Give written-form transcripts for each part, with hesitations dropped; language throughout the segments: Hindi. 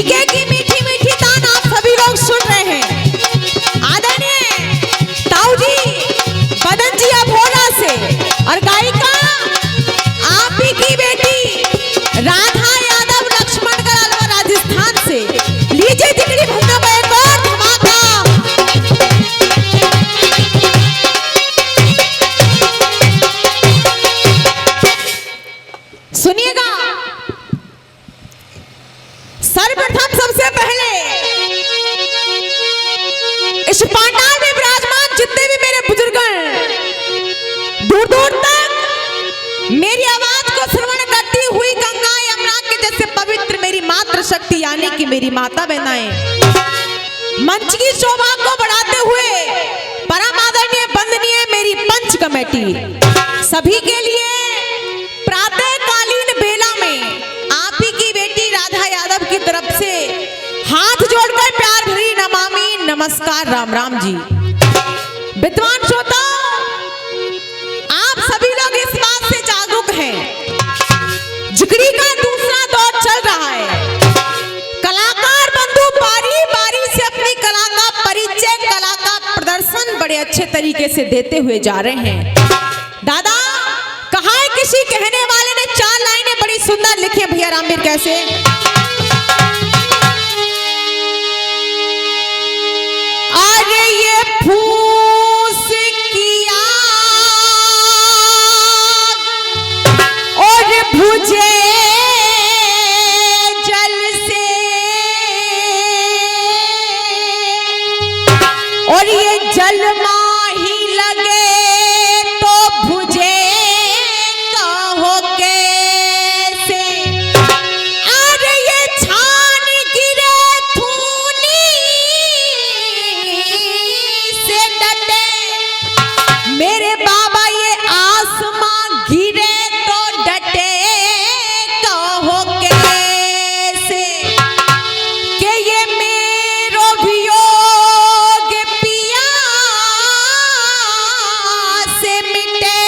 जीके की मीठी मीठी तान आप सभी लोग सुन रहे हैं आदरणीय ताऊ जी बदन जी अभोला से, और गायिका आप ही की बेटी राधा यादव लक्ष्मणगढ़ अलवर राजस्थान से। लीजिए जिगरी भंगा एक और धमाका। सुनिएगा, सर्वप्रथम सबसे पहले इस पांडाल में विराजमान जितने भी मेरे बुजुर्गण दूर दूर तक मेरी आवाज को श्रवण करती हुई गंगा यमुना के जैसे पवित्र मेरी मातृ शक्ति यानी कि मेरी माता बहनाएं मंच की शोभा को बढ़ाते हुए परम आदरणीय वंदनीय मेरी पंच कमेटी सभी के लिए प्रातःकालीन बेला में आप ही की बेटी राधा यादव की तरफ से हाथ जोड़कर प्यार भरी नमामि नमस्कार राम राम जी। विद्वान श्रोता, आप सभी लोग इस बात से जागरूक हैं, जिगरी का दूसरा दौर चल रहा है। कलाकार बंधु बारी बारी से अपनी कला का परिचय, कला का प्रदर्शन बड़े अच्छे तरीके से देते हुए जा रहे हैं। दादा कहा है, किसी कहने वाले ने 4 लाइनें बड़ी सुंदर लिखी है। भैया रामवीर कैसे? अरे ये फूस किया और भुजे जल से, और ये जल माही लगे तो भुजे कहो कैसे। अरे ये छान गिरे थूनी से डटे, मेरे बाबा ये आसमां गिरे तो डटे कहो कैसे। कि ये मेरो वियोग पिया से मिटे,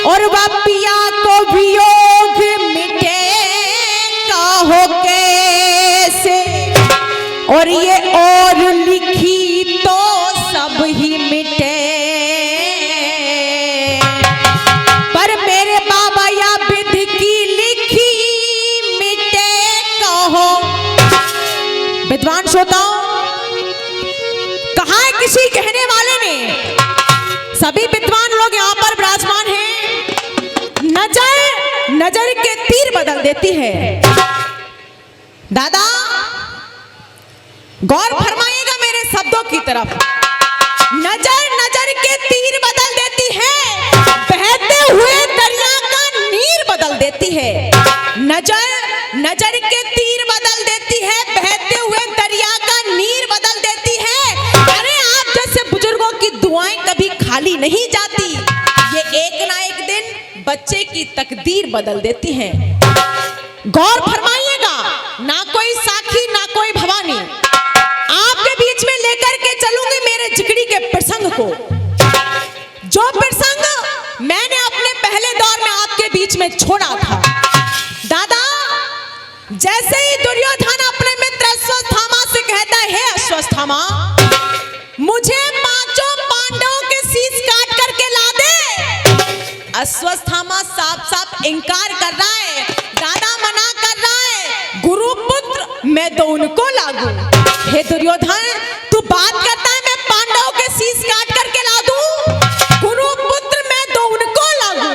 और वह पिया को वियोग मिटे कहो कैसे। और ये और लिखी तो सब ही मिटे, पर मेरे बाबा या विध की लिखी मिटे कहो। विद्वान श्रोताओं, कहा है किसी कहने वाले ने, सभी विद्वान लोग यहाँ पर विराजमान हैं, नजर नजर के तीर बदल देती है। दादा गौर फरमाइएगा मेरे शब्दों की तरफ। नजर नजर के तीर बदल देती है, बहते हुए दरिया का नीर बदल देती है। नजर नजर के तीर बदल देती है, बहते हुए दरिया का नीर बदल देती है। अरे आप जैसे बुजुर्गों की दुआएं कभी खाली नहीं जाती, ये एक ना एक दिन बच्चे की तकदीर बदल देती है। गौर फरमाइएगा, ना कोई साखी ना कोई भवानी, आपके बीच में लेकर के चलूंगी मेरे जिगरी के प्रसंग को, जो प्रसंग मैंने अपने पहले दौर में आपके बीच में छोड़ा था। दादा जैसे ही दुर्योधन अपने मित्र अश्वत्थामा से कहता है, हे अश्वत्थामा मुझे 5 पांडवों के शीश काट करके ला दे। अश्वत्थामा साफ साफ इनकार कर रहा है, दादा मना कर रहा है, गुरुपुत्र मैं तो उनको लागू। हे दुर्योधन तू बात करता है मैं पांडवों के शीश काट करके ला दूं, गुरुपुत्र मैं तो उनको लागू,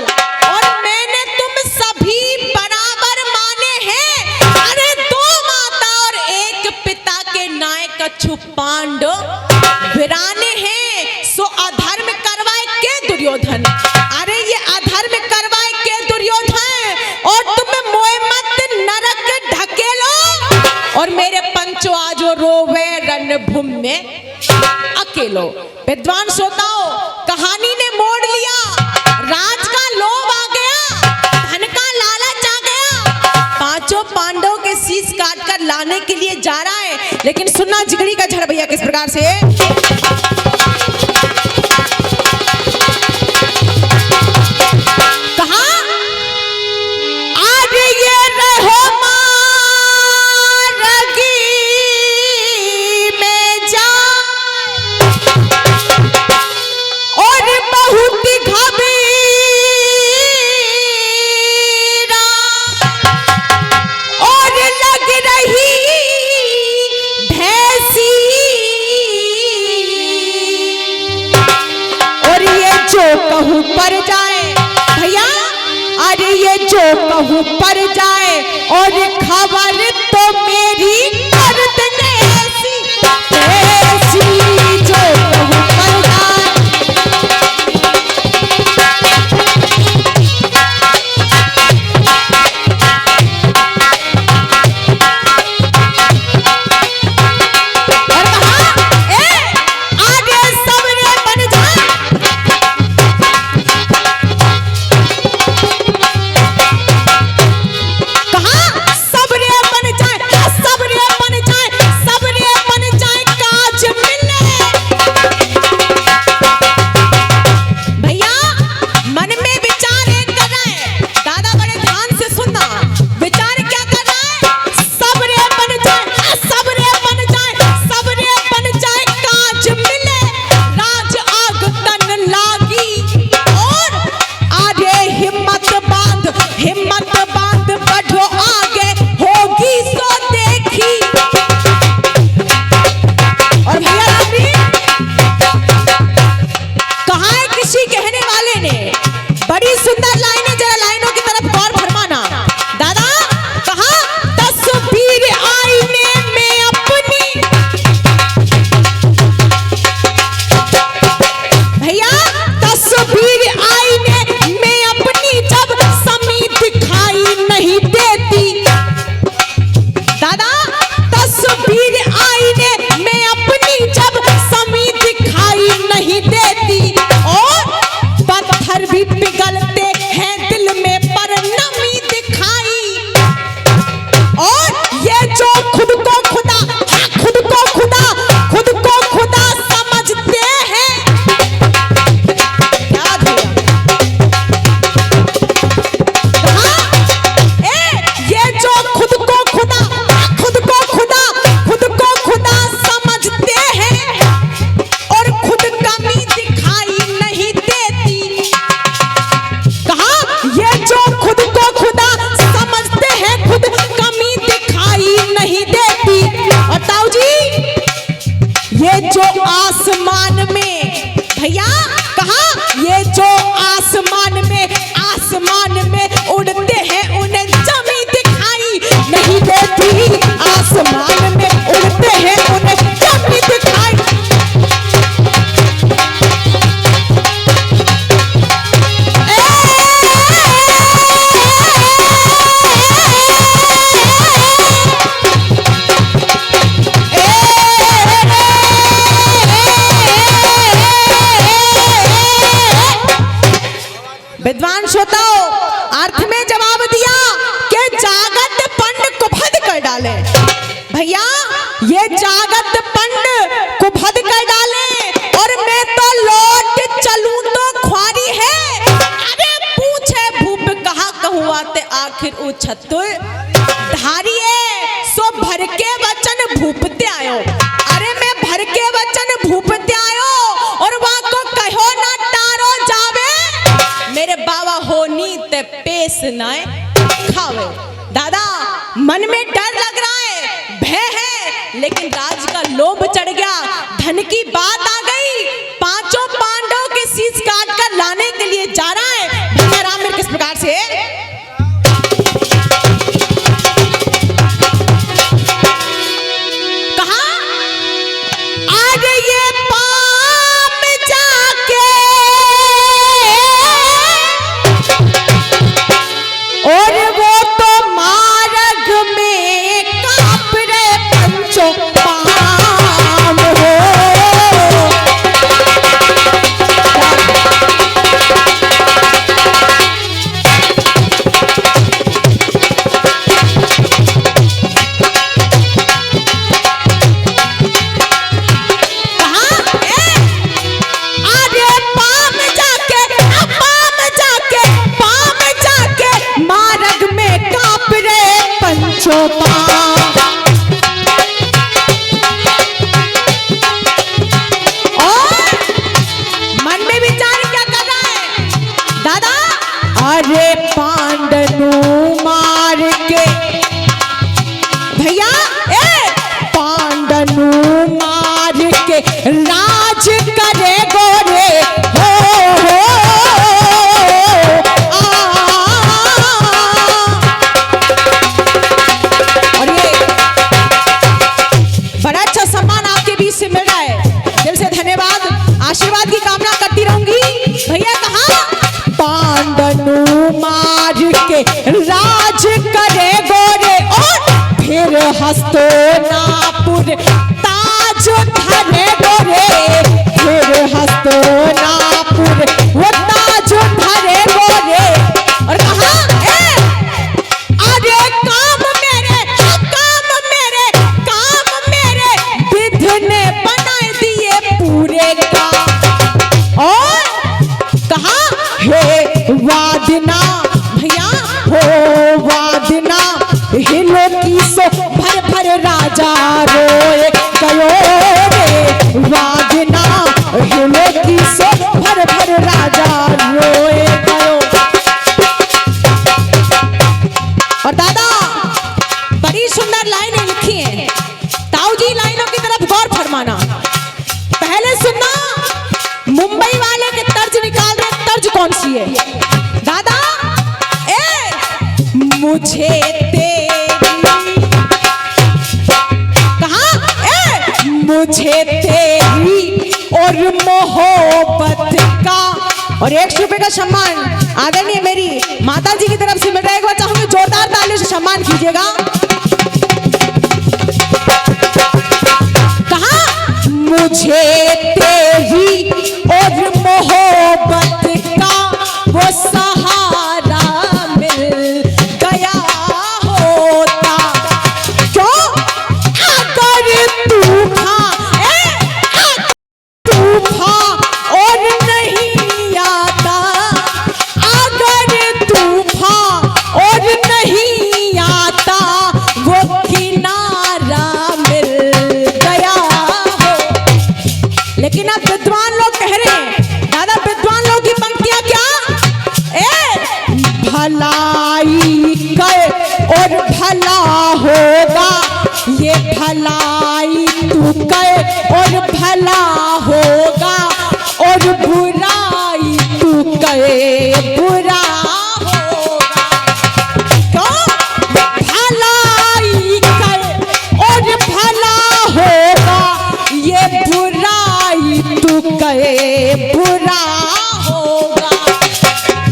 और मैंने तुम सभी बराबर माने हैं। अरे 2 माता और 1 पिता के नायक कछु पांडव वीराने हैं, सो अधर्म करवाए के दुर्योधन। अरे ये अधर्म करवाए के दुर्योधन, और तुम मोए मत नरक ढकेलो, और मेरे पंचो आज रोवे रणभूमि में अकेलो। विद्वान श्रोताओं, कहानी ने मोड़ लिया, राज का लोभ आ गया, धन का लालच आ गया, 5 पांडवों के शीश काट कर लाने के लिए जा रहा है। लेकिन सुनना जिगरी का झड़ भैया किस प्रकार से। कहा आज ये रहो मान अरे ये जो कहूँ पर जाए और खबर तो मेरी कर देने ऐसी ऐसी, जो कहूँ पर जाए। और कहा आगे सबरे बन जाए। कहा सबरे बन जाए, सबरे बन जाए, सबरे बन जाए, काज मिले। भैया मन में विचार एक कर रहा है, दादा बड़े ध्यान से सुनना। विचार क्या कर रहा है? सबरे बन जाए, सबरे बन जाए, सबरे बन जाए, काज मिले, राज आग तन लागी। और आगे हिम्मत बांध बढ़ो आगे, होगी सो देखी। और भैया रामी कहा है किसी कहने वाले ने, बड़ी सुंदर लाइनें, जरा लाइनों की तरफ गौर फरमाना। दादा कहा तस्वीर आईने में अपनी। भैया तस्वीर आईने में अपनी जब समी दिखाई नहीं देती। दादा तस्वीर आईने में अपनी जब समी दिखाई नहीं देती। और पत्थर भी पिघलते हैं दिल में पर नमी दिखाई। और ये जो खुद को खुदा, खुद को खुदा, खुद को खुदा समझते हैं। क्या दिया? कहा ये जो खुद को खुदा, खुद को खुदा, खुद को खुदा समझते हैं और खुद कमी दिखाई नहीं देती। कहा ये जो खुद को खुदा समझते हैं, खुद कमी दिखाई नहीं देती। और ताऊ जी ये जो आसमान में, भैया कहा ये जो आसमान में उड़ते हैं उन्हें जमी दिखाई नहीं देती। आसमान में उड़ते हैं उन्हें जमी दिखाई। विद्वान श्रोताओ अर्थ में जवाब दिया कि जागत पंड कुफद कर डाले। भैया ये जागत पंड कुफद कर डाले और मैं तो लौट चलूं तो ख्वारी है। अरे पूछे भूप कहा कहूँ आते आखिर ओ छतुर धारिये सो भर के वचन भूपते आयो। अरे मैं भर के वचन भूपते आयो और वहां को कहो ना टारो जावे, मेरे बाबा होनी ते पेश नाय खावे। दादा मन में डर लग रहा है, भय है, लेकिन राज का लोभ चढ़ गया, धन की बात आ गई। पांचों पांडवों के शीश काट कर लाने के लिए जा रहा है। भैया राम किस प्रकार से कहा आज ये पाम जाके और वो तो मार्ग में कांप रहे पंचों पाम हो। अरे पांडनु मार के भैया पांडनु मार के राज करे गोरे हो आ हस्तनापुर ताज धरे गोरे, फिर हस्तनापुर वो ताज धरे गोरे। और कहा अरे काम मेरे विध ने बना दिए पूरे का। और कहा हे वादना भैया हो वादना, हिलो की सो भर भर राजा रोए गयो रे, वादना हिलो की सो भर भर राजा रोए गयो। और दादा बड़ी सुंदर लाइनें लिखी हैं, ताऊ जी लाइनों की तरफ गौर फरमाना। पहले सुनना, मुंबई वाले के तर्ज निकाल रहे, तर्ज कौन सी है दादा? मुझे तेरी, कहा मुझे तेरी और मोहब्बत का। और 100 रुपए का सम्मान आदरणीय मेरी माता जी की तरफ से मिल रहा है। एक बार चाहूंगी जोरदार तालियों से सम्मान कीजिएगा। कहा मुझे तेरी और मोहब्बत का वो सहारा मिल गया होता, क्यों अगर तू था और नहीं आता, अगर तू था और नहीं आता वो किनारा मिल गया हो। लेकिन अब विद्वान लोग कह रहे हैं दादा, विद्वान लोग की पंक्तियां क्या? भलाई कर और भला होगा, ये भलाई तू कर और भला होगा, और बुराई तू करे बुरा होगा। क्यों भलाई कर और भला होगा, ये बुराई तू करे बुरा होगा।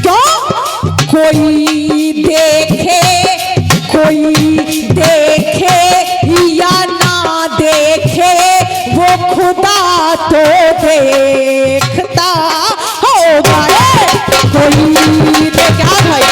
क्यों कोई देखे या ना देखे, वो खुदा तो देखता होगा। कोई देखा भाई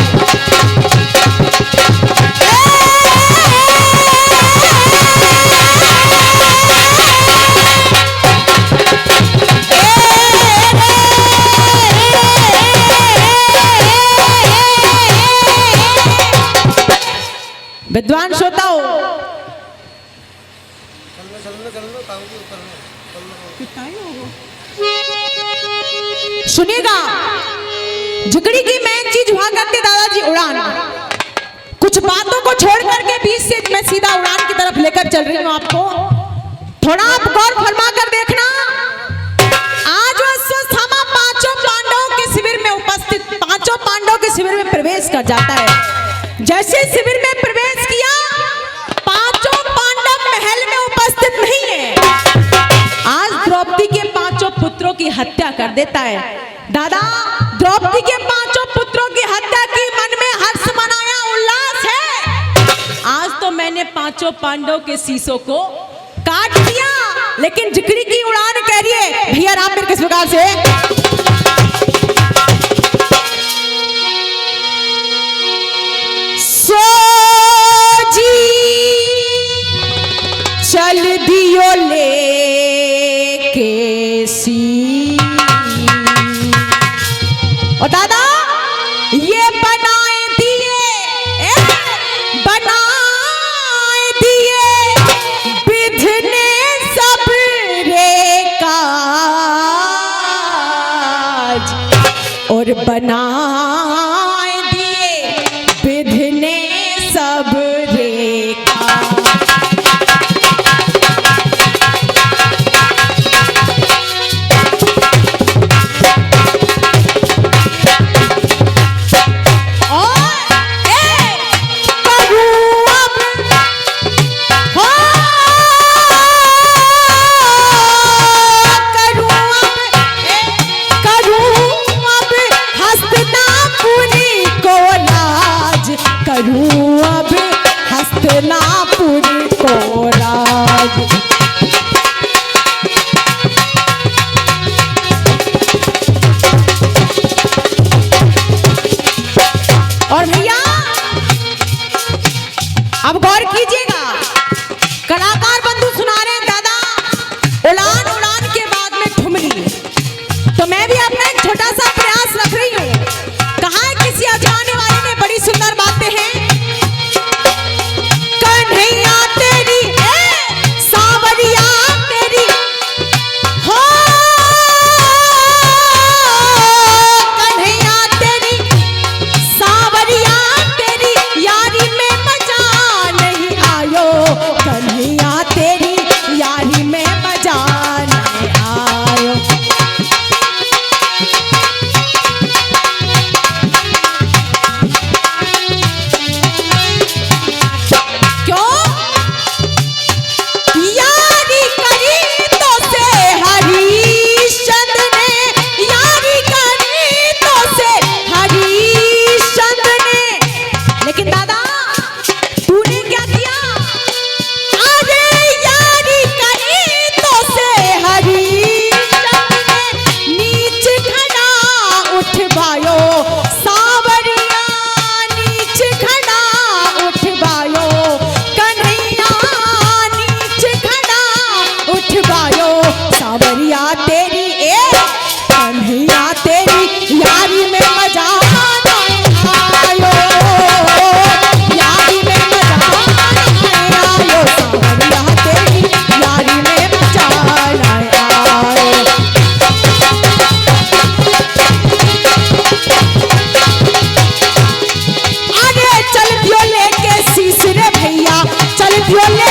विद्वान श्रोताओ, सुनिएगा, झिकड़ी की मेन चीज हुआ करती दादाजी उड़ान। कुछ बातों को छोड़ करके बीच से मैं सीधा उड़ान की तरफ लेकर चल रही हूँ आपको। थोड़ा आप गौर फरमा कर देखना। आज अश्वत्थामा पांचों पांडवों के शिविर में उपस्थित, पांचों पांडवों के शिविर में प्रवेश कर जाता है। जैसे शिविर में प्रवेश किया, पांचों पांडव महल में उपस्थित नहीं है। आज द्रौपदी के पांचों पुत्रों की हत्या कर देता है। दादा द्रौपदी के पांचों पुत्रों की हत्या की, मन में हर्ष मनाया, उल्लास है। आज तो मैंने पांचों पांडवों के शीशों को काट दिया। लेकिन जिक्री की उड़ान कह रही है भैया राम मेरे किस प्रकार से चल दियो ले के सी। और दादा ये बनाए दिए विधने सब रे काज, और बनाए दिए विधने सब रे काज। हस्त हसनापुर को राज। और भैया अब गौर कीजिएगा, कलाकार बंधु सुना रहे हैं दादा उड़ान उड़ान के बाद में ठुमरी, तो मैं भी अपना एक छोटा सा प्रयास रख रही हूँ। कहा है किसी अजाने वाले ने बड़ी सुंदर बातें हैं, कन्हैया तेरी सावरिया तेरी हो, कन्हैया तेरी सावरिया तेरी यारी में मजा नहीं आयो, कन्हैया तेरी यारी में मजा नहीं आयो। क्यों? यारी करी तो से हरिश्चंद्र ने, यारी करी तो से हरिश्चंद्र ने, लेकिन दादा तूने क्या किया? अरे यारी करी तो से हरिश्चंद्र ने, नीच खड़ा उठवायो सावरिया, नीच खड़ा उठवायो कन्हैया, नीच खड़ा उठवायो सावरिया तेरी कन्हैया तेरी यारी में मजा नहीं आयो, यारी में मजा नहीं आयो, सावरिया तेरी यारी में मजा नहीं आयो। अरे चल दियो लेके शीश रे भैया, चल दियो ले